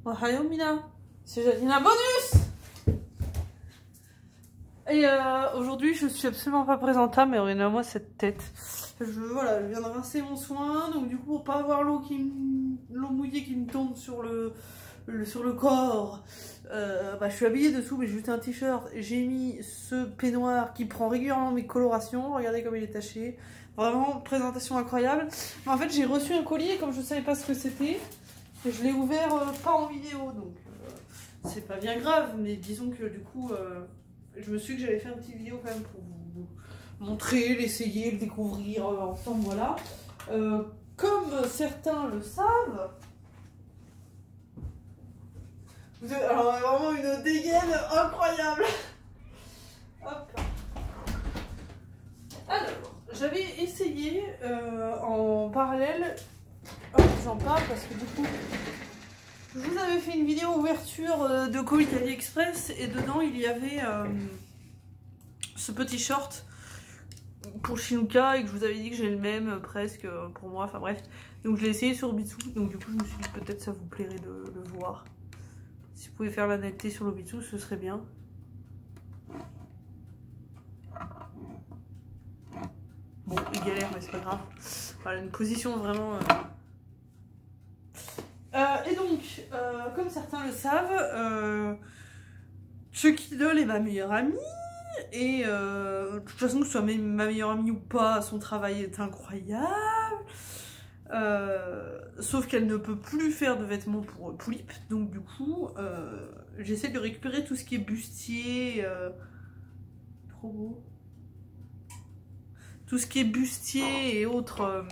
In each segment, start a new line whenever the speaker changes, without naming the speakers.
Ohayo Mina, c'est Jadina Bonus. Et aujourd'hui je suis absolument pas présentable, mais regardez moi cette tête. Voilà, je viens de rincer mon soin, donc du coup pour pas avoir l'eau mouillée qui me tombe sur le corps, je suis habillée dessous, mais j'ai juste un t-shirt. J'ai mis ce peignoir qui prend régulièrement mes colorations. Regardez comme il est taché. Vraiment, présentation incroyable. Mais en fait, j'ai reçu un colis et comme je savais pas ce que c'était, je l'ai ouvert pas en vidéo, donc c'est pas bien grave. Mais disons que du coup, je me suis dit que j'allais faire une petite vidéo quand même pour vous montrer, l'essayer, le découvrir ensemble, voilà. Comme certains le savent, vous avez alors vraiment une dégaine incroyable. Hop. Alors, j'avais essayé en parallèle, j'en parle parce que du coup, je vous avais fait une vidéo ouverture de colis AliExpress et dedans il y avait ce petit short pour Chinooka et que je vous avais dit que j'ai le même presque pour moi, enfin bref. Donc je l'ai essayé sur Bitsu, donc du coup je me suis dit peut-être ça vous plairait de le voir. Si vous pouvez faire la netteté sur le Bitsu, ce serait bien. Bon, il galère, mais c'est pas grave. Voilà, une position vraiment... et donc, comme certains le savent, Chucky Doll est ma meilleure amie. Et de toute façon, que ce soit ma meilleure amie ou pas, son travail est incroyable. Sauf qu'elle ne peut plus faire de vêtements pour Poulip. Donc du coup, j'essaie de récupérer tout ce qui est bustier. Trop beau. Tout ce qui est bustier et autres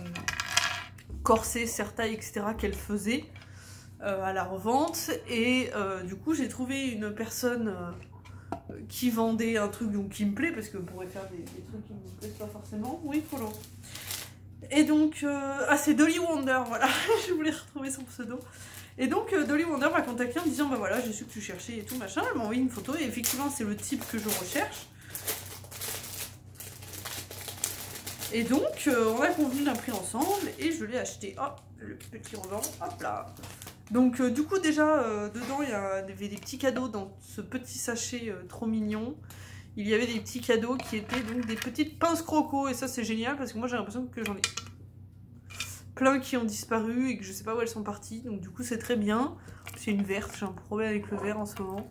corsets, serre-taille, etc. qu'elle faisait à la revente. Et du coup, j'ai trouvé une personne qui vendait un truc donc, qui me plaît, parce que je pourrais faire des trucs qui me plaisent pas forcément. Oui, Polo. Et donc, c'est Dolly Wonder, voilà, je voulais retrouver son pseudo. Et donc, Dolly Wonder m'a contacté en me disant, bah voilà, j'ai su que tu cherchais et tout, machin. Elle m'a envoyé une photo et effectivement, c'est le type que je recherche. Et donc, on a convenu d'un prix ensemble et je l'ai acheté. Hop, le petit ruban, hop là. Donc, du coup, déjà, dedans, il y avait des petits cadeaux dans ce petit sachet trop mignon. Il y avait des petits cadeaux qui étaient donc des petites pinces croco. Et ça, c'est génial parce que moi, j'ai l'impression que j'en ai plein qui ont disparu et que je sais pas où elles sont parties. Donc, du coup, c'est très bien. C'est une verte, j'ai un problème avec le vert en ce moment.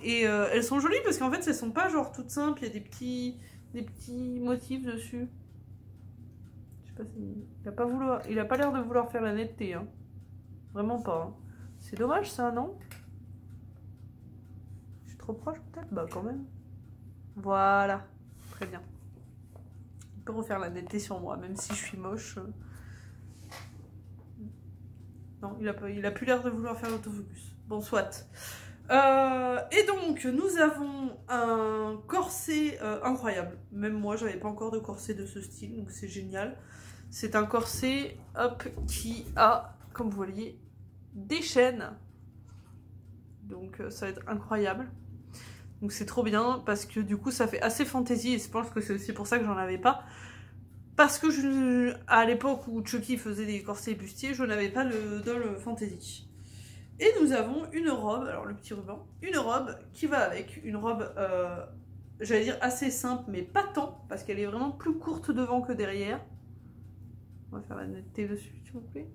Et elles sont jolies parce qu'en fait, elles sont pas genre toutes simples. Il y a des petits motifs dessus. Pas si... Il a pas l'air de vouloir faire la netteté, hein. Vraiment pas. Hein. C'est dommage ça, non? Je suis trop proche peut-être? Bah quand même. Voilà. Très bien. Il peut refaire la netteté sur moi, même si je suis moche. Non, il a plus l'air de vouloir faire l'autofocus. Bon, soit. Et donc, nous avons un corset incroyable. Même moi, j'avais pas encore de corset de ce style, donc c'est génial. C'est un corset, hop, qui a, comme vous voyez, des chaînes. Donc ça va être incroyable. Donc c'est trop bien parce que du coup ça fait assez fantaisie et je pense que c'est aussi pour ça que j'en avais pas. Parce que à l'époque où Chucky faisait des corsets bustiers, je n'avais pas le doll fantaisie. Et nous avons une robe, alors le petit ruban, une robe qui va avec, une robe, j'allais dire assez simple mais pas tant, parce qu'elle est vraiment plus courte devant que derrière. On va faire la netteté dessus, s'il vous plaît.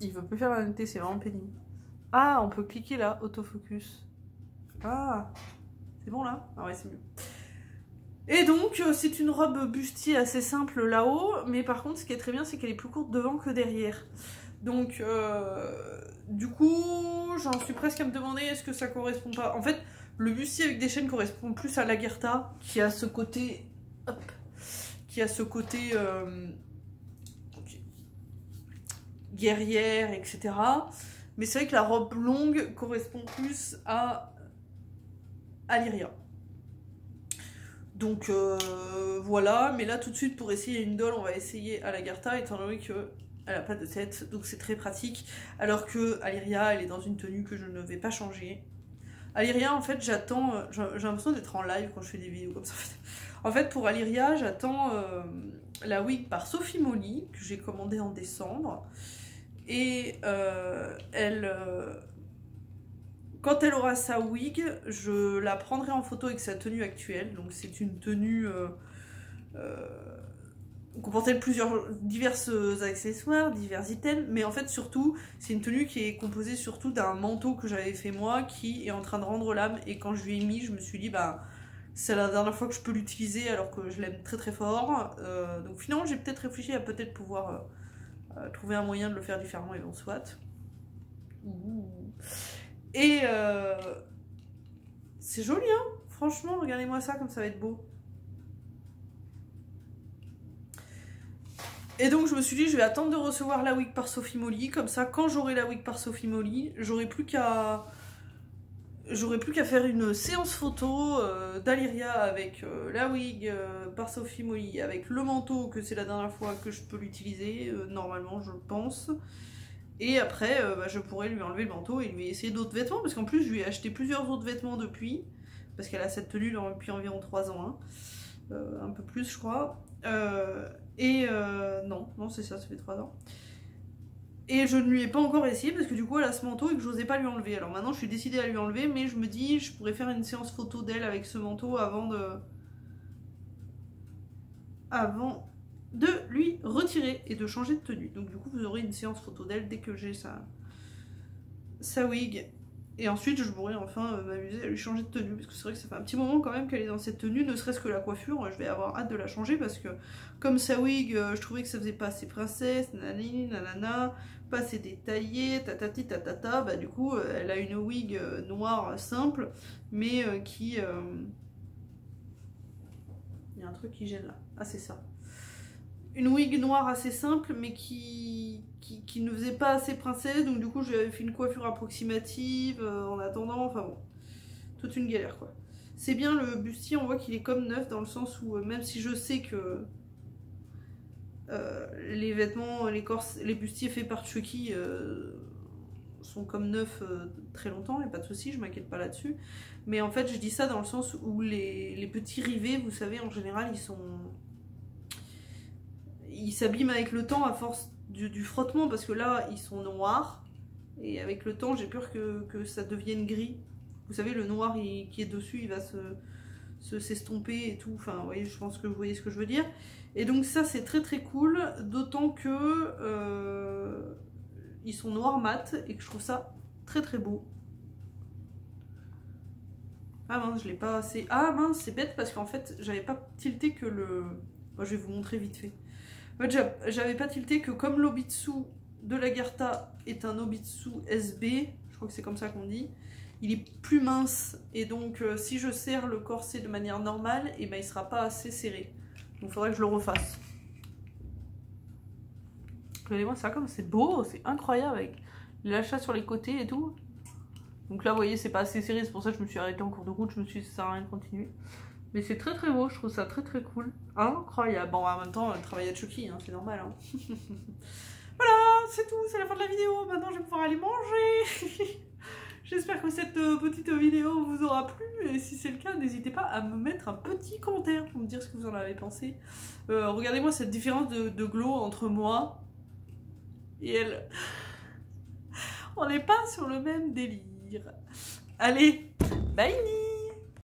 Il veut plus faire la netteté, c'est vraiment pénible. Ah, on peut cliquer là, autofocus. Ah, c'est bon là? Ah ouais, c'est mieux. Et donc, c'est une robe bustier assez simple là-haut, mais par contre, ce qui est très bien, c'est qu'elle est plus courte devant que derrière. Donc, du coup, j'en suis presque à me demander est-ce que ça correspond pas. En fait, le bustier avec des chaînes correspond plus à l'Agartha, qui a ce côté... Hop, qui a ce côté guerrière, etc. Mais c'est vrai que la robe longue correspond plus à Lyria. Donc voilà, mais là tout de suite pour essayer une doll, on va essayer à l'Agartha, étant donné qu'elle n'a pas de tête, donc c'est très pratique. Alors que Lyria, elle est dans une tenue que je ne vais pas changer. Lyria, en fait, j'attends, j'ai l'impression d'être en live quand je fais des vidéos comme ça. En fait, pour Lyria, j'attends la wig par Sophie Molly, que j'ai commandée en décembre. Et quand elle aura sa wig, je la prendrai en photo avec sa tenue actuelle. Donc c'est une tenue comportait divers accessoires, divers items, mais en fait surtout c'est une tenue qui est composée surtout d'un manteau que j'avais fait moi qui est en train de rendre l'âme, et quand je lui ai mis je me suis dit bah c'est la dernière fois que je peux l'utiliser alors que je l'aime très très fort, donc finalement j'ai peut-être réfléchi à peut-être pouvoir trouver un moyen de le faire différemment, et bon soit. Et c'est joli hein, franchement regardez-moi ça comme ça va être beau. Et donc je me suis dit je vais attendre de recevoir la wig par Sophie Molly, comme ça quand j'aurai la wig par Sophie Molly, j'aurai plus qu'à faire une séance photo d'Alyria avec la wig par Sophie Molly, avec le manteau que c'est la dernière fois que je peux l'utiliser, normalement je pense. Et après bah, je pourrais lui enlever le manteau et lui essayer d'autres vêtements, parce qu'en plus je lui ai acheté plusieurs autres vêtements depuis, parce qu'elle a cette tenue depuis environ 3 ans, hein. Un peu plus je crois. Non, c'est ça fait 3 ans. Et je ne lui ai pas encore essayé parce que du coup elle a ce manteau et que j'osais pas lui enlever. Alors maintenant je suis décidée à lui enlever, mais je me dis je pourrais faire une séance photo d'elle avec ce manteau avant de lui retirer et de changer de tenue. Donc du coup vous aurez une séance photo d'elle dès que j'ai sa wig. Et ensuite je pourrais enfin m'amuser à lui changer de tenue, parce que c'est vrai que ça fait un petit moment quand même qu'elle est dans cette tenue, ne serait-ce que la coiffure, je vais avoir hâte de la changer, parce que comme sa wig, je trouvais que ça faisait pas assez princesse, nanani, nanana, pas assez détaillé, tatati tatata, bah du coup elle a une wig noire simple, mais qui... Il y a un truc qui gêne là, ah c'est ça. Une wig noire assez simple, mais qui ne faisait pas assez princesse, donc du coup j'avais fait une coiffure approximative en attendant, enfin bon, toute une galère quoi. C'est bien, le bustier, on voit qu'il est comme neuf, dans le sens où même si je sais que les vêtements, les bustiers faits par Chucky sont comme neufs très longtemps, et pas de soucis, je m'inquiète pas là-dessus, mais en fait je dis ça dans le sens où les petits rivets, vous savez, en général ils s'abîment avec le temps à force du frottement, parce que là ils sont noirs et avec le temps j'ai peur que ça devienne gris. Vous savez, le noir qui est dessus il va s'estomper et tout, enfin vous voyez, je pense que vous voyez ce que je veux dire. Et donc ça c'est très très cool, d'autant que ils sont noirs mat et que je trouve ça très très beau. Ah mince, je l'ai pas assez... Ah mince, c'est bête parce qu'en fait j'avais pas tilté que le... Bon, je vais vous montrer vite fait. En fait, j'avais pas tilté que comme l'Obitsu de l'Agartha est un Obitsu SB, je crois que c'est comme ça qu'on dit, il est plus mince, et donc si je serre le corset de manière normale, et ben il sera pas assez serré. Donc il faudrait que je le refasse. Regardez-moi ça comme c'est beau, c'est incroyable avec les lâchas sur les côtés et tout. Donc là vous voyez c'est pas assez serré, c'est pour ça que je me suis arrêtée en cours de route, je me suis dit ça sert à rien de continuer. Mais c'est très très beau, je trouve ça très très cool. Incroyable. Bon, en même temps, elle travaille à Chucky, hein, c'est normal. Hein. Voilà, c'est tout, c'est la fin de la vidéo. Maintenant, je vais pouvoir aller manger. J'espère que cette petite vidéo vous aura plu. Et si c'est le cas, n'hésitez pas à me mettre un petit commentaire pour me dire ce que vous en avez pensé. Regardez-moi cette différence de glow entre moi et elle. On n'est pas sur le même délire. Allez, bye!